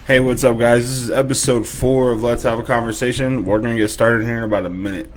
Hey, what's up, guys? This is episode 4 of Let's Have a Conversation. We're going to get started here in about a minute.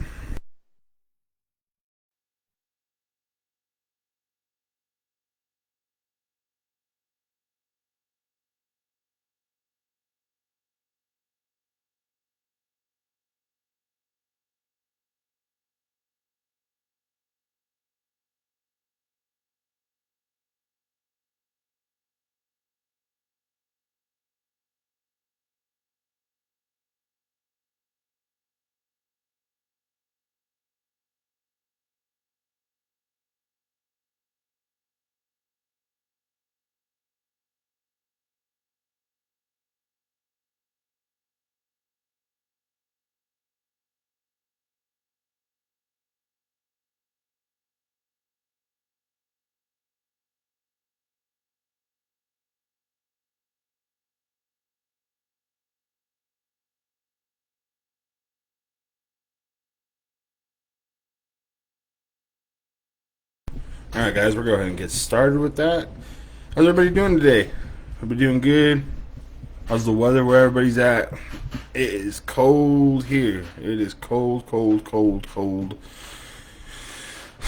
All right, guys, we're going to go ahead and get started with that. How's everybody doing today? Everybody doing good? How's the weather where everybody's at? It is cold here. It is cold, cold, cold, cold.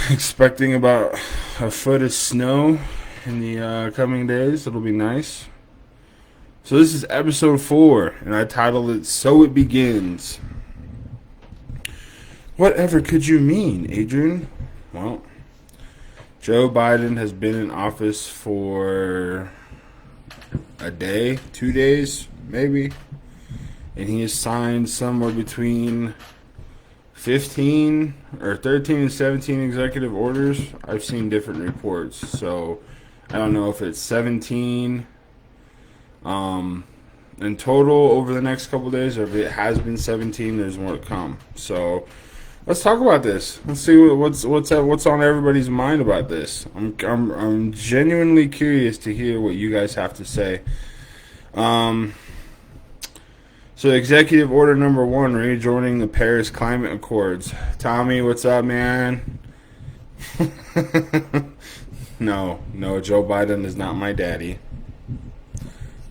Expecting about a foot of snow in the coming days. It'll be nice. So this is episode 4, and I titled it "So It Begins." Whatever could you mean, Adrian? Well, Joe Biden has been in office for a day, 2 days, maybe, and he has signed somewhere between 15 or 13 and 17 executive orders. I've seen different reports, so I don't know if it's 17 in total over the next couple of days, or if it has been 17. There's more to come. So let's talk about this. Let's see what's on everybody's mind about this. I'm genuinely curious to hear what you guys have to say. So executive order number 1, rejoining the Paris Climate Accords. Tommy, what's up, man? No, Joe Biden is not my daddy.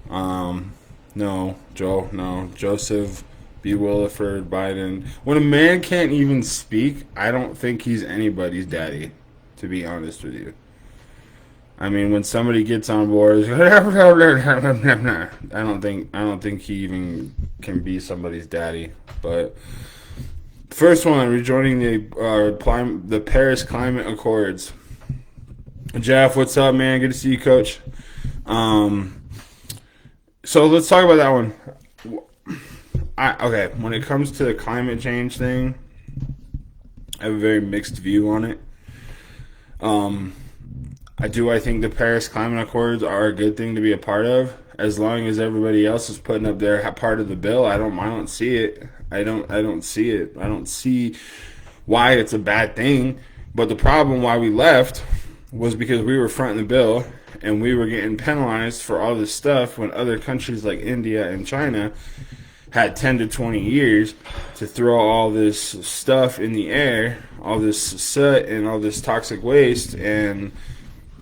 No, Joseph B. Williford Biden. When a man can't even speak, I don't think he's anybody's daddy, to be honest with you. I mean, when somebody gets on board, I don't think he even can be somebody's daddy. But first one, rejoining the Paris Climate Accords. Jeff, what's up, man? Good to see you, Coach. So let's talk about that one. Okay, when it comes to the climate change thing, I have a very mixed view on it. I think the Paris Climate Accords are a good thing to be a part of, as long as everybody else is putting up their part of the bill. I don't see it. I don't see it. I don't see why it's a bad thing. But the problem why we left was because we were fronting the bill and we were getting penalized for all this stuff when other countries like India and China had 10 to 20 years to throw all this stuff in the air, all this soot and all this toxic waste, and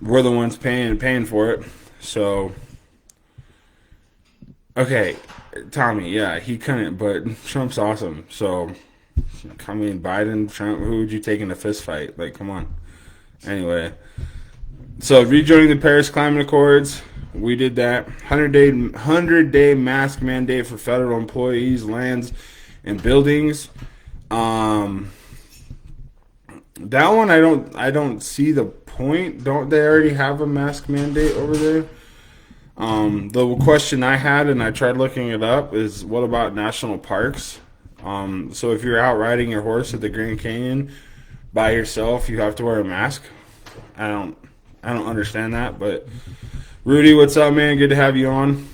we're the ones paying for it. So, okay, Tommy, yeah, he couldn't, but Trump's awesome. So, I mean, Biden, Trump, who would you take in a fist fight? Like, come on. Anyway, so rejoining the Paris Climate Accords, we did that. 100-day mask mandate for federal employees, lands, and buildings. That one I don't see the point. Don't they already have a mask mandate over there? The question I had, and I tried looking it up, is what about national parks? So if you're out riding your horse at the Grand Canyon by yourself, you have to wear a mask. I don't understand that, but Rudy, what's up, man? Good to have you on.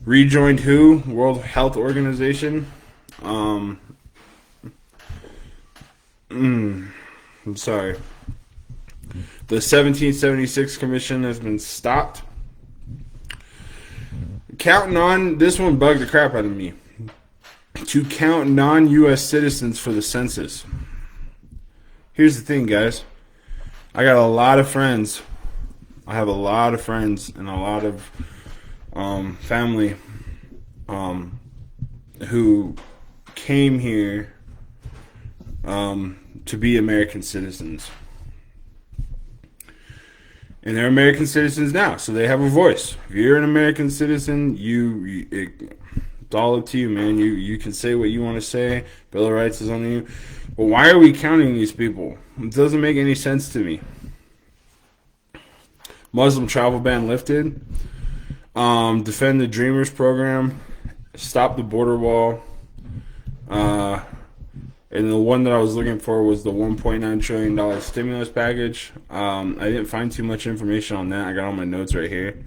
Rejoined WHO, World Health Organization. I'm sorry. The 1776 Commission has been stopped. Counting on, this one bugged the crap out of me, to count non-U.S. citizens for the census. Here's the thing, guys. I got a lot of friends. I have a lot of friends and a lot of family um, who came here to be American citizens. And they're American citizens now, so they have a voice. If you're an American citizen, it's all up to you, man. You can say what you want to say. Bill of Rights is on you. But why are we counting these people? It doesn't make any sense to me. Muslim travel ban lifted. Defend the Dreamers program. Stop the border wall. And the one that I was looking for was the $1.9 trillion stimulus package. I didn't find too much information on that. I got all my notes right here.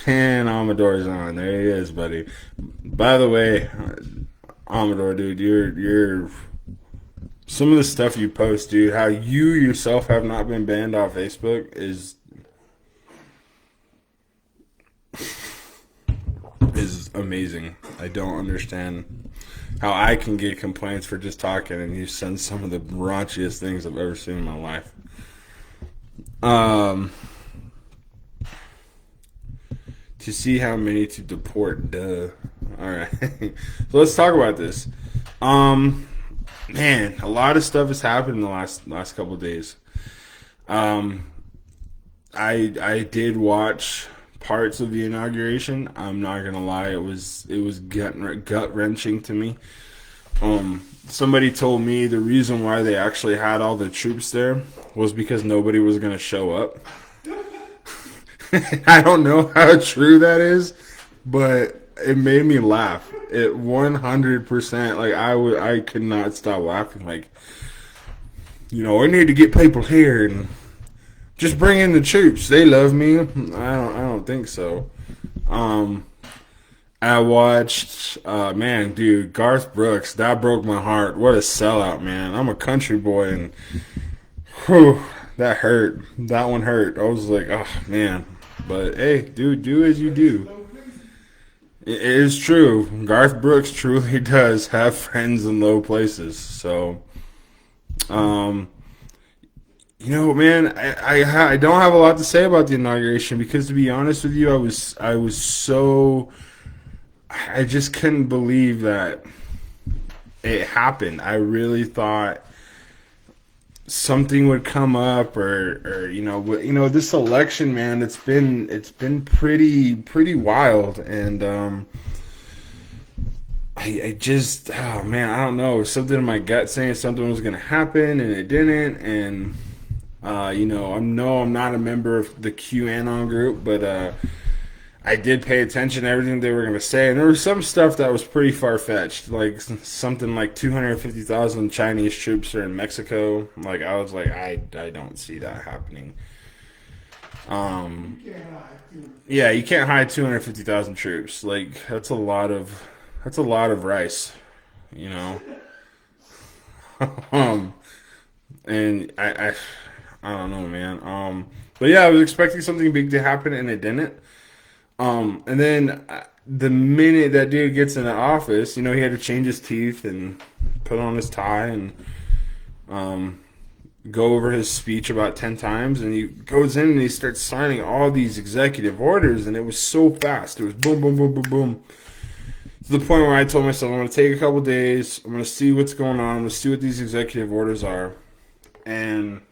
And Amador's on. There he is, buddy. By the way, Amador, dude, you're some of the stuff you post, dude, how you yourself have not been banned off Facebook is amazing. I don't understand how I can get complaints for just talking and you send some of the raunchiest things I've ever seen in my life. To see how many to deport, duh. Alright. So let's talk about this. Man, a lot of stuff has happened in the last couple of days. I did watch parts of the inauguration. I'm not gonna lie, it was gut wrenching to me. Somebody told me the reason why they actually had all the troops there was because nobody was gonna show up. I don't know how true that is, but it made me laugh. It 100%. Like I could not stop laughing. Like, we need to get people here and just bring in the troops. They love me. I don't think so. I watched, man, dude, Garth Brooks. That broke my heart. What a sellout, man. I'm a country boy, and whew, that hurt. That one hurt. I was like, oh man. But hey, dude, do as you do. It is true. Garth Brooks truly does have friends in low places. So, man, I don't have a lot to say about the inauguration because, to be honest with you, I just couldn't believe that it happened. I really thought something would come up, or this election, man. It's been pretty wild, and I just, oh man, I don't know. Something in my gut saying something was gonna happen, and it didn't. And I'm not a member of the QAnon group, but I did pay attention to everything they were going to say, and there was some stuff that was pretty far-fetched, like something like 250,000 Chinese troops are in Mexico. Like, I was like, I don't see that happening. Yeah, you can't hide 250,000 troops. Like, that's a lot of rice, and I don't know, man. But yeah, I was expecting something big to happen, and it didn't. And then the minute that dude gets in the office, he had to change his teeth and put on his tie and go over his speech about 10 times. And he goes in and he starts signing all these executive orders, and it was so fast. It was boom, boom, boom, boom, boom. To the point where I told myself, I'm going to take a couple days. I'm going to see what's going on. I'm going to see what these executive orders are. And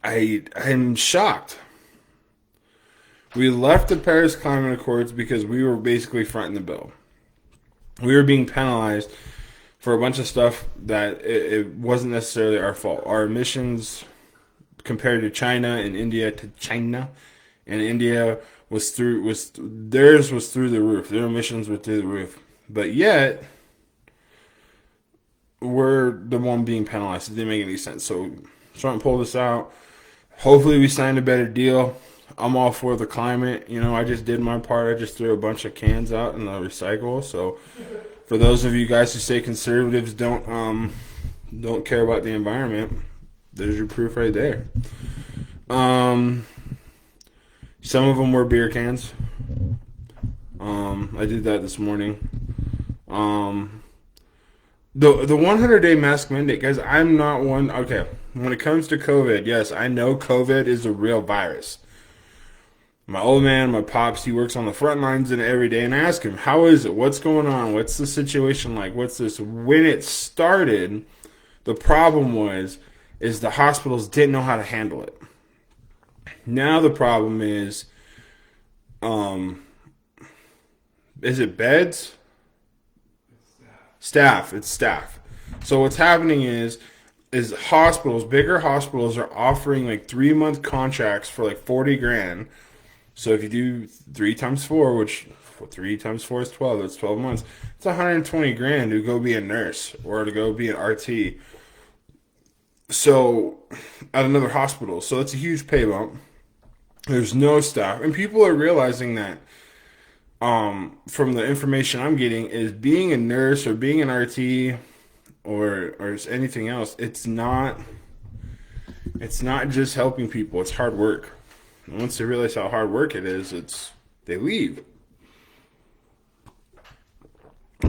I'm shocked. We left the Paris Climate Accords because we were basically fronting the bill. We were being penalized for a bunch of stuff that it wasn't necessarily our fault. Our emissions compared to China and India theirs was through the roof. Their emissions were through the roof. But yet, we're the one being penalized. It didn't make any sense. So Trump pulled us out. Hopefully we signed a better deal. I'm all for the climate. I just did my part. I just threw a bunch of cans out in the recycle. So for those of you guys who say conservatives don't care about the environment, there's your proof right there. Some of them were beer cans. I did that this morning. The 100-day mask mandate, guys. I'm not one. Okay, when it comes to COVID, yes, I know COVID is a real virus. My old man, my pops, he works on the front lines in it every day, and I ask him, how is it? What's going on? What's the situation like? What's this? When it started, the problem is the hospitals didn't know how to handle it. Now the problem um, is it beds? Staff. It's staff. So what's happening is hospitals, bigger hospitals are offering like 3 month contracts for like 40 grand. So if you do 3 times 4, which 3 times 4 is 12, that's 12 months. It's 120 grand to go be a nurse or to go be an RT. So at another hospital. So it's a huge pay bump. There's no staff. And people are realizing that from the information I'm getting is being a nurse or being an RT or anything else, it's not just helping people, it's hard work. And once they realize how hard work it is, they leave.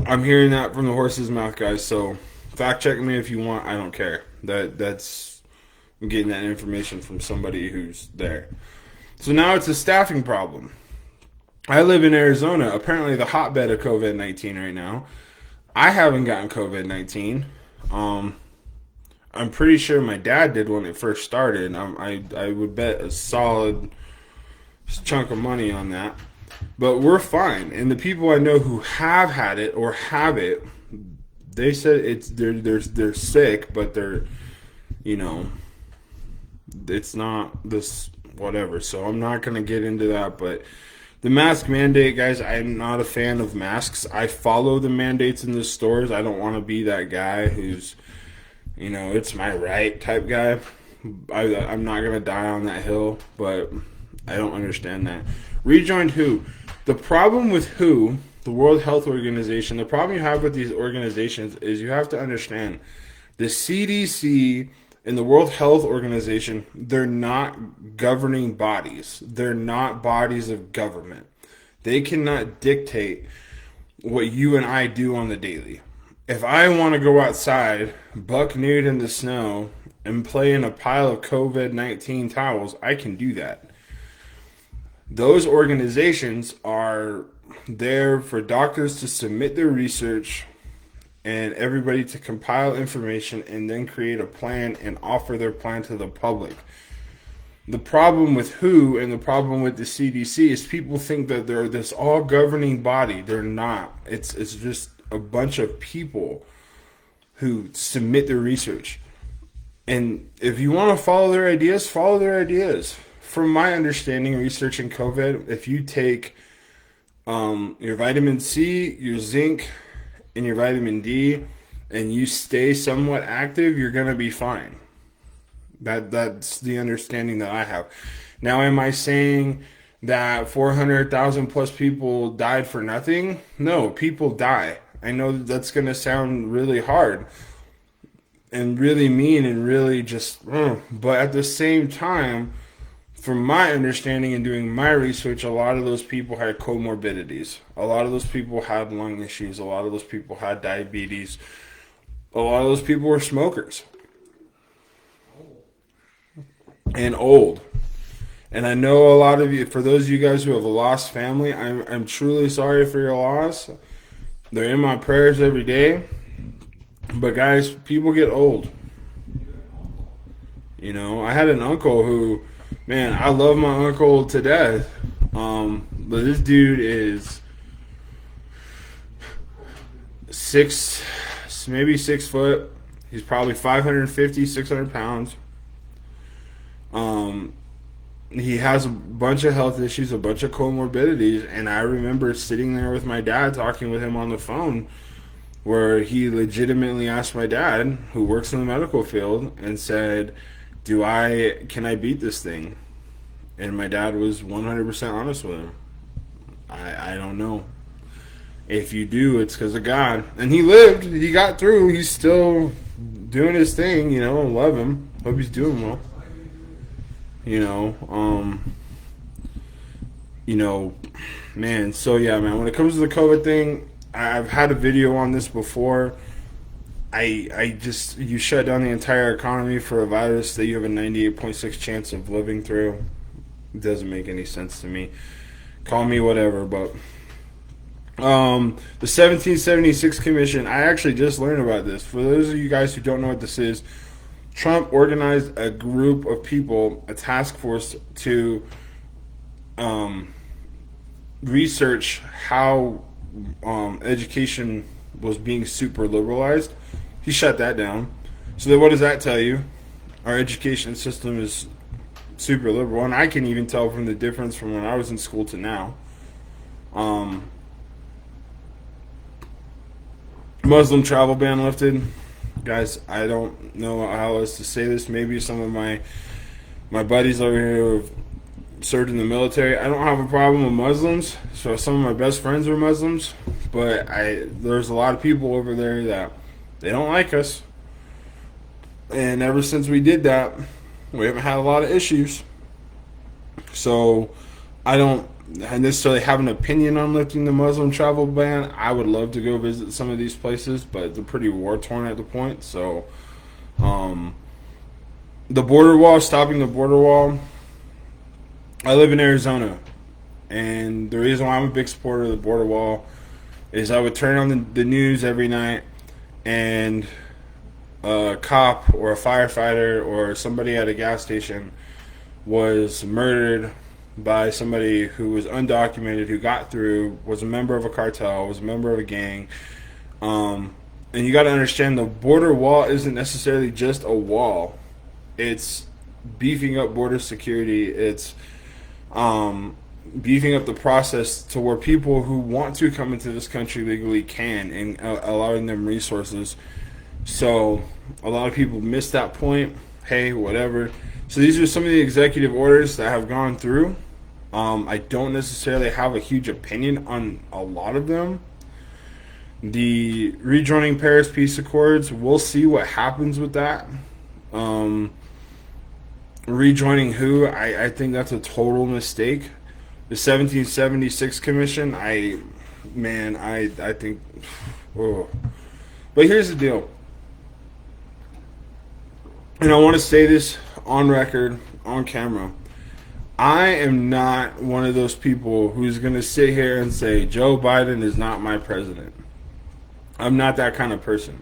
I'm hearing that from the horse's mouth, guys. So fact check me if you want. I don't care. I'm getting that information from somebody who's there. So now it's a staffing problem. I live in Arizona, apparently the hotbed of COVID-19 right now. I haven't gotten COVID-19. I'm pretty sure my dad did when it first started. I would bet a solid chunk of money on that. But we're fine. And the people I know who have had it or have it, they said they're sick, but it's not this whatever. So I'm not gonna get into that. But the mask mandate, guys, I'm not a fan of masks. I follow the mandates in the stores. I don't want to be that guy who's, it's my right type guy. I'm not gonna die on that hill, but I don't understand that. Rejoined WHO. The problem with WHO, the World Health Organization, the problem you have with these organizations is you have to understand the CDC and the World Health Organization, they're not governing bodies. They're not bodies of government. They cannot dictate what you and I do on the daily. If I want to go outside, buck nude in the snow, and play in a pile of COVID-19 towels, I can do that. Those organizations are there for doctors to submit their research and everybody to compile information and then create a plan and offer their plan to the public. The problem with WHO and the problem with the CDC is people think that they're this all governing body. They're not. It's just a bunch of people who submit their research. And if you want to follow their ideas, follow their ideas. From my understanding, researching COVID, if you take your vitamin C, your zinc, and your vitamin D, and you stay somewhat active, you're going to be fine. That's the understanding that I have. Now, am I saying that 400,000 plus people died for nothing? No, people die. I know that's going to sound really hard and really mean and really just, but at the same time, from my understanding and doing my research, a lot of those people had comorbidities. A lot of those people had lung issues. A lot of those people had diabetes. A lot of those people were smokers. And old. And I know a lot of you, for those of you guys who have lost family, I'm truly sorry for your loss. They're in my prayers every day. But guys, people get old. I had an uncle who, man, I love my uncle to death. But this dude is maybe 6 foot. He's probably 550, 600 pounds. He has a bunch of health issues, a bunch of comorbidities, and I remember sitting there with my dad talking with him on the phone where he legitimately asked my dad, who works in the medical field, and said, can I beat this thing? And my dad was 100% honest with him. I don't know. If you do, it's because of God. And he lived. He got through. He's still doing his thing, I love him. Hope he's doing well. Man, so yeah, man, when it comes to the COVID thing, I've had a video on this before. I just, you shut down the entire economy for a virus that you have a 98.6 chance of living through. It doesn't make any sense to me. Call me whatever, but the 1776 Commission, I actually just learned about this. For those of you guys who don't know what this is, Trump organized a group of people, a task force, to um, research how education was being super liberalized. He shut that down. So then what does that tell you? Our education system is super liberal, and I can even tell from the difference from when I was in school to now. Um, Muslim travel ban lifted. Guys, I don't know how else to say this. Maybe some of my buddies over here who have served in the military. I don't have a problem with Muslims. So some of my best friends are Muslims, but there's a lot of people over there that they don't like us. And ever since we did that, we haven't had a lot of issues. So I don't necessarily have an opinion on lifting the Muslim travel ban. I would love to go visit some of these places, but they're pretty war torn at the point. So the border wall, stopping the border wall. I live in Arizona, and the reason why I'm a big supporter of the border wall is I would turn on the news every night, and a cop or a firefighter or somebody at a gas station was murdered by somebody who was undocumented, who got through, was a member of a cartel, was a member of a gang. And you got to understand, the border wall isn't necessarily just a wall. It's beefing up border security. It's beefing up the process to where people who want to come into this country legally can, and allowing them resources. So a lot of people miss that point. Hey, whatever. So these are some of the executive orders that have gone through. I don't necessarily have a huge opinion on a lot of them. The rejoining Paris Peace Accords, we'll see what happens with that. Rejoining who? I think that's a total mistake. The 1776 Commission, I think. Oh. But here's the deal. And I want to say this on record, on camera. I am not one of those people who's going to sit here and say, Joe Biden is not my president. I'm not that kind of person.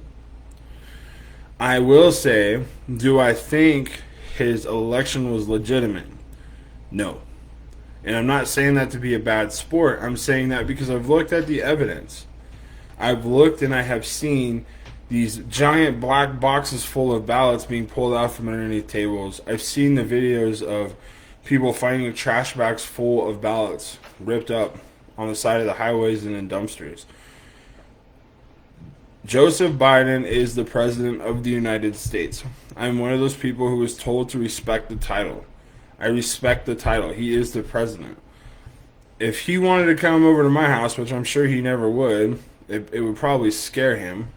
I will say, do I think his election was legitimate? No. And I'm not saying that to be a bad sport. I'm saying that because I've looked at the evidence. I've looked and I have seen these giant black boxes full of ballots being pulled out from underneath tables. I've seen the videos of people finding trash bags full of ballots ripped up on the side of the highways and in dumpsters. Joseph Biden is the president of the United States. I'm one of those people who was told to respect the title. I respect the title. He is the president. If he wanted to come over to my house, which I'm sure he never would, it would probably scare him.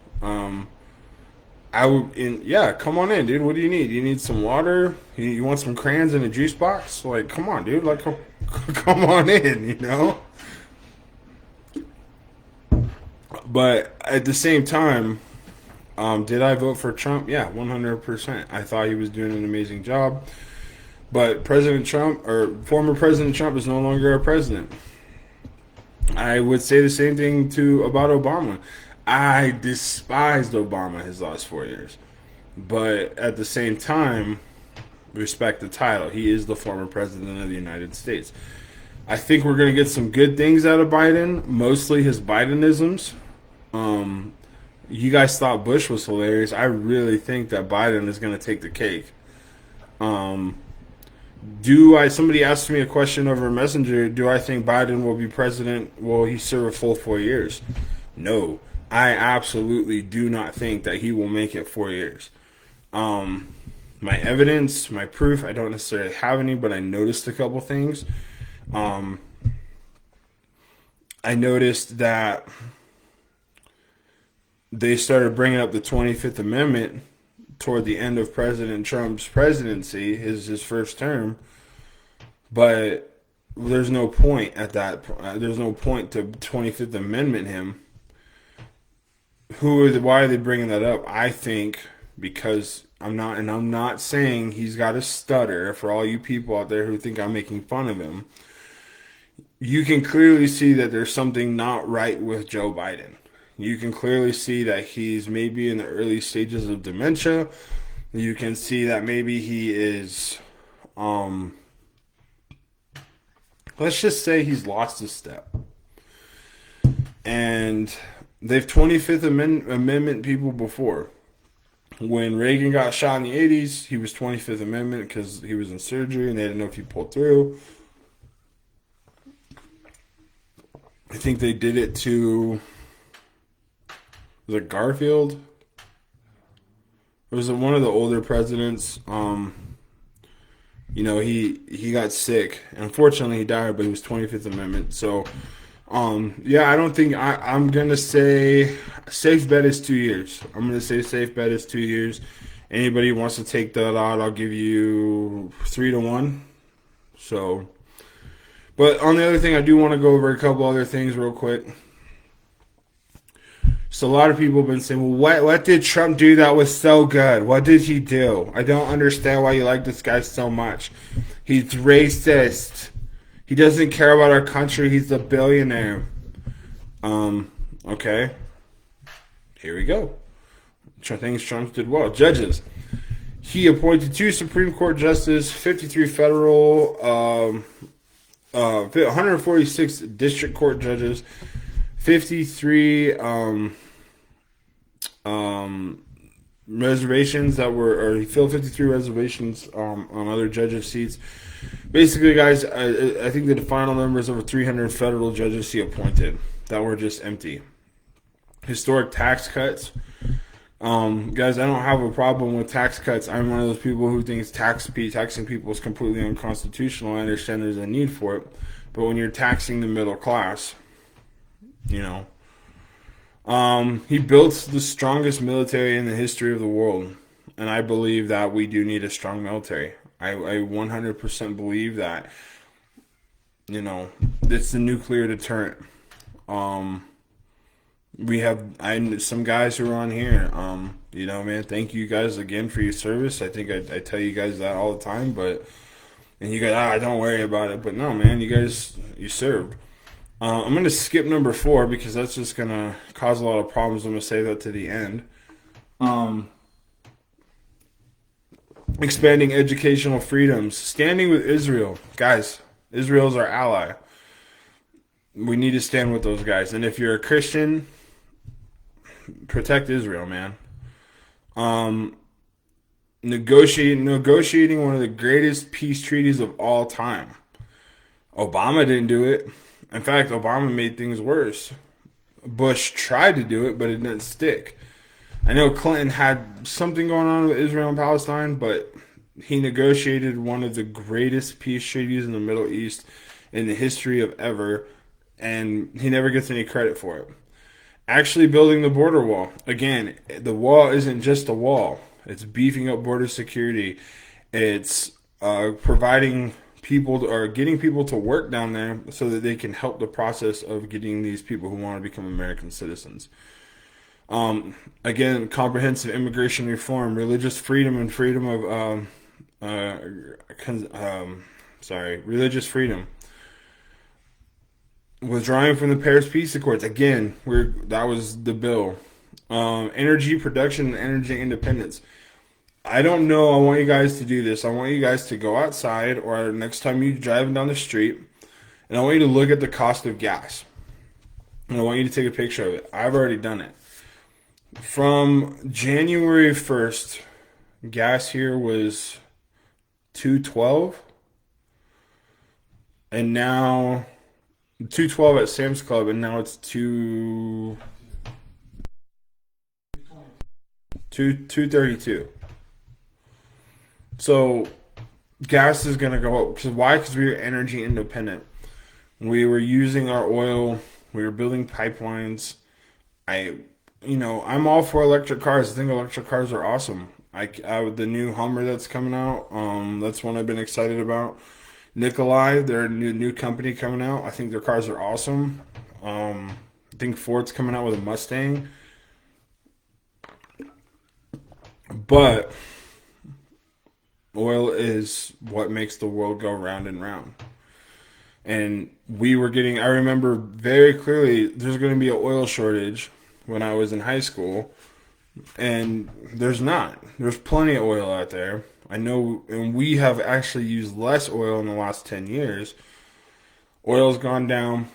I would, yeah, come on in, dude. What do you need? You need some water? You want some crayons in a juice box? Like, come on, dude. Like, come on in, you know? But at the same time, did I vote for Trump? Yeah, 100%. I thought he was doing an amazing job. But President Trump, or former President Trump, is no longer a president. I would say the same thing about Obama. I despised Obama his last 4 years. But at the same time, respect the title. He is the former president of the United States. I think we're going to get some good things out of Biden, mostly his Bidenisms. You guys thought Bush was hilarious. I really think that Biden is going to take the cake. Somebody asked me a question over Messenger, do I think Biden will be president? Will he serve a full 4 years? No. I absolutely do not think that he will make it 4 years. My evidence, my proof, I don't necessarily have any, but I noticed a couple things. I noticed that they started bringing up the 25th Amendment toward the end of President Trump's presidency, his first term, but there's no point at that. There's no point to 25th Amendment him. why are they bringing that up? I think because I'm not saying he's got a stutter. For all you people out there who think I'm making fun of him, you can clearly see that there's something not right with Joe Biden. You can clearly see that he's maybe in the early stages of dementia. You can see that maybe he is, um, let's just say he's lost a step. And they've 25th Amendment people before. When Reagan got shot in the 80s, he was 25th Amendment because he was in surgery and they didn't know if he pulled through. I think they did it to, was it Garfield? It was one of the older presidents. He got sick. Unfortunately, he died, but he was 25th Amendment. So, yeah, I don't think I'm gonna say safe bet is 2 years. I'm gonna say safe bet is 2 years. Anybody who wants to take that out, I'll give you 3-1. So, but on the other thing, I do want to go over a couple other things real quick. So a lot of people have been saying, well, what did Trump do that was so good? What did he do? I don't understand why you like this guy so much. He's racist. He doesn't care about our country. He's a billionaire. Okay. Here we go. Things Trump did well. Judges. He appointed 2 Supreme Court justices, 53 federal, 146 district court judges, 53 reservations that were, or he filled 53 reservations on other judges' seats. Basically, guys, I think the final number is over 300 federal judges he appointed that were just empty. Historic tax cuts. Guys, I don't have a problem with tax cuts. I'm one of those people who thinks taxing people is completely unconstitutional. I understand there's a need for it, but when you're taxing the middle class, you know, he built the strongest military in the history of the world, and I believe that we do need a strong military. I 100% believe that, it's the nuclear deterrent. We have some guys who are on here. Man, thank you guys again for your service. I think I tell you guys that all the time, and you guys, don't worry about it. But no, man, you served. I'm going to skip number 4 because that's just going to cause a lot of problems. I'm going to save that to the end. Expanding educational freedoms. Standing with Israel. Guys, Israel's our ally. We need to stand with those guys. And if you're a Christian, protect Israel, man. Negotiating one of the greatest peace treaties of all time. Obama didn't do it. In fact, Obama made things worse. Bush tried to do it, but it didn't stick. I know Clinton had something going on with Israel and Palestine, but he negotiated one of the greatest peace treaties in the Middle East in the history of ever, and he never gets any credit for it. Actually building the border wall. Again, the wall isn't just a wall. It's beefing up border security. It's providing people or getting people to work down there so that they can help the process of getting these people who want to become American citizens. Again, comprehensive immigration reform, religious freedom and freedom of religious freedom. Withdrawing from the Paris Peace Accords. Again, that was the bill. Energy production and energy independence. I don't know. I want you guys to do this. I want you guys to go outside or next time you're driving down the street, and I want you to look at the cost of gas. And I want you to take a picture of it. I've already done it. From January 1st, gas here was $2.12, and now $2.12 at Sam's Club, and now it's $2.32. So gas is gonna go up. Why? Because we were energy independent. We were using our oil. We were building pipelines. I'm all for electric cars. I think electric cars are awesome. The new Hummer that's coming out. That's one I've been excited about. Nikolai, they're a new company coming out. I think their cars are awesome. I think Ford's coming out with a Mustang. But oil is what makes the world go round and round. And I remember very clearly there's going to be an oil shortage when I was in high school. And there's not. There's plenty of oil out there. I know, and we have actually used less oil in the last 10 years. Oil's gone down,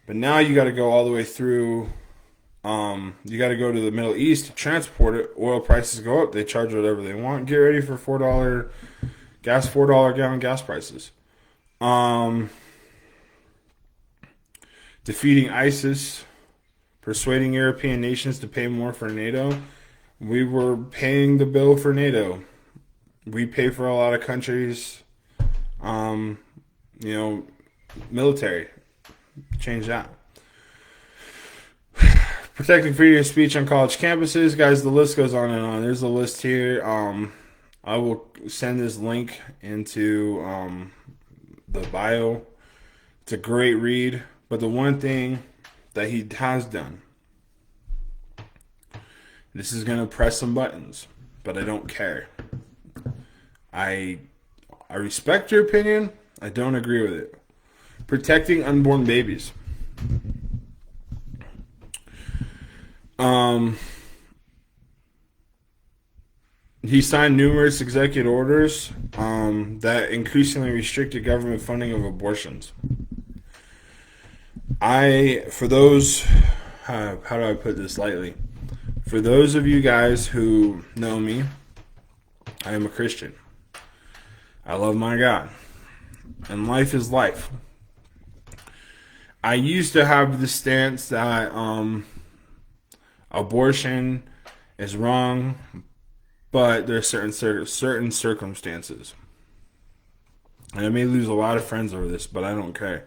but now you got to go all the way through. You got to go to the Middle East to transport it. Oil prices go up. They charge whatever they want. Get ready for $4 gallon gas prices. Um, Defeating ISIS, persuading European nations to pay more for NATO. We were paying the bill for NATO. We pay for a lot of countries, um, you know, military. Change that. Protecting freedom of speech on college campuses. Guys, the list goes on and on. There's a list here. I will send this link into the bio. It's a great read. But the one thing that he has done, this is going to press some buttons, but I don't care. I respect your opinion. I don't agree with it. Protecting unborn babies. He signed numerous executive orders that increasingly restricted government funding of abortions. For those, how do I put this lightly? For those of you guys who know me, I am a Christian. I love my God. And life is life. I used to have the stance that abortion is wrong, but there are certain circumstances. And I may lose a lot of friends over this, but I don't care.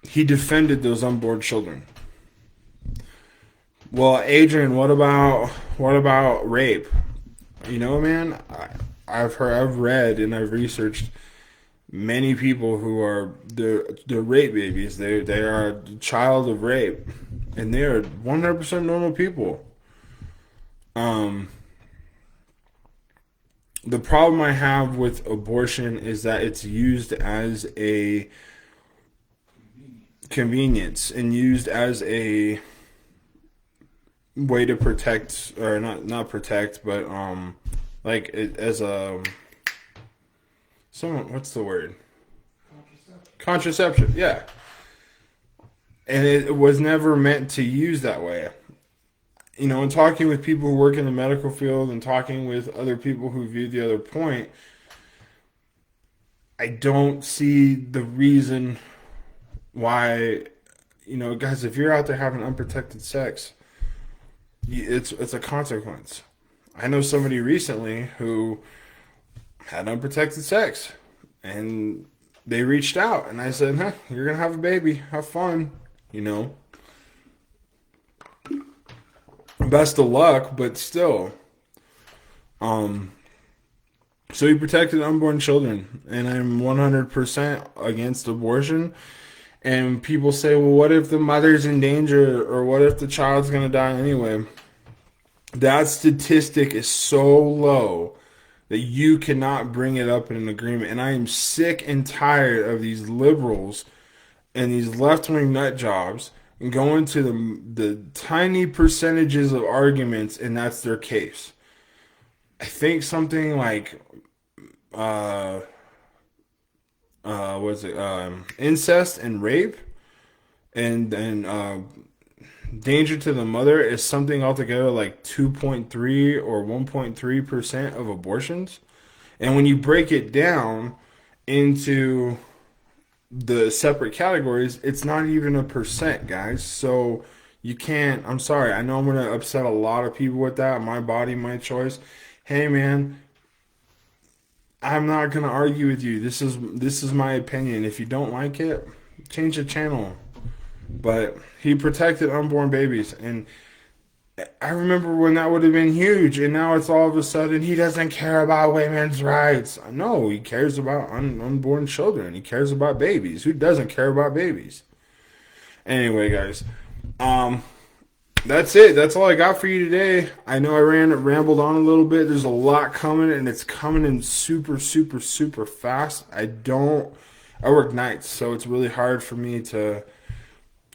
He defended those unborn children. Well, Adrian, what about rape? You know, man, I've read, and I've researched many people who are they're rape babies. They are a child of rape, and they are 100% normal people. The problem I have with abortion is that it's used as a convenience and used as a way to protect, or not protect, but like it, as a someone, what's the word? Contraception, yeah. And it was never meant to use that way. You know, and talking with people who work in the medical field and talking with other people who view the other point, I don't see the reason why, you know, guys, if you're out there having unprotected sex, it's a consequence. I know somebody recently who had unprotected sex, and they reached out, and I said, "Huh, you're gonna have a baby. Have fun, you know. Best of luck, but still." So he protected unborn children, and I'm 100% against abortion. And people say, well, what if the mother's in danger, or what if the child's gonna die anyway? That statistic is so low that you cannot bring it up in an agreement. And I am sick and tired of these liberals and these left-wing nut jobs going to the tiny percentages of arguments, and that's their case. I think something like was it incest and rape and danger to the mother is something altogether like 2.3 or 1.3% of abortions. And when you break it down into the separate categories, it's not even a percent, guys. So you can't, I'm sorry, I know I'm going to upset a lot of people with that. My body, my choice. Hey, man, I'm not going to argue with you. This is my opinion. If you don't like it, change the channel. But he protected unborn babies, and I remember when that would have been huge, and now it's all of a sudden he doesn't care about women's rights. No, he cares about unborn children. He cares about babies. Who doesn't care about babies? Anyway, guys, That's it. That's all I got for you today. I know I rambled on a little bit. There's a lot coming, and it's coming in super, super, super fast. I work nights, so it's really hard for me to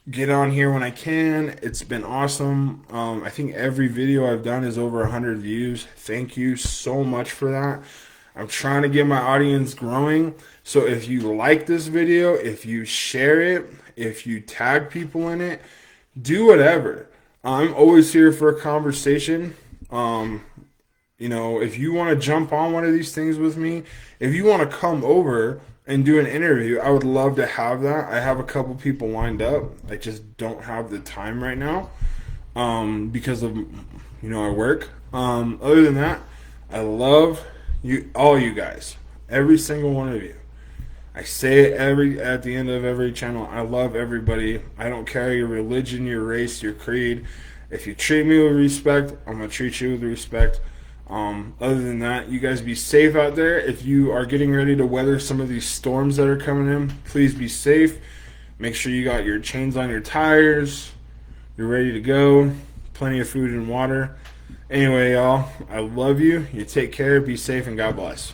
get on here when I can. It's been awesome. I think every video I've done is over 100 views. Thank you so much for that. I'm trying to get my audience growing. So if you like this video, if you share it, if you tag people in it, do whatever. I'm always here for a conversation. If you want to jump on one of these things with me, if you want to come over and do an interview, I would love to have that. I have a couple people lined up. I just don't have the time right now because of, I work. Other than that, I love all you guys, every single one of you. I say it at the end of every channel. I love everybody. I don't care your religion, your race, your creed. If you treat me with respect, I'm gonna treat you with respect. Other than that, you guys be safe out there. If you are getting ready to weather some of these storms that are coming in, please be safe. Make sure you got your chains on your tires. You're ready to go. Plenty of food and water. Anyway, y'all, I love you. You take care, be safe, and God bless.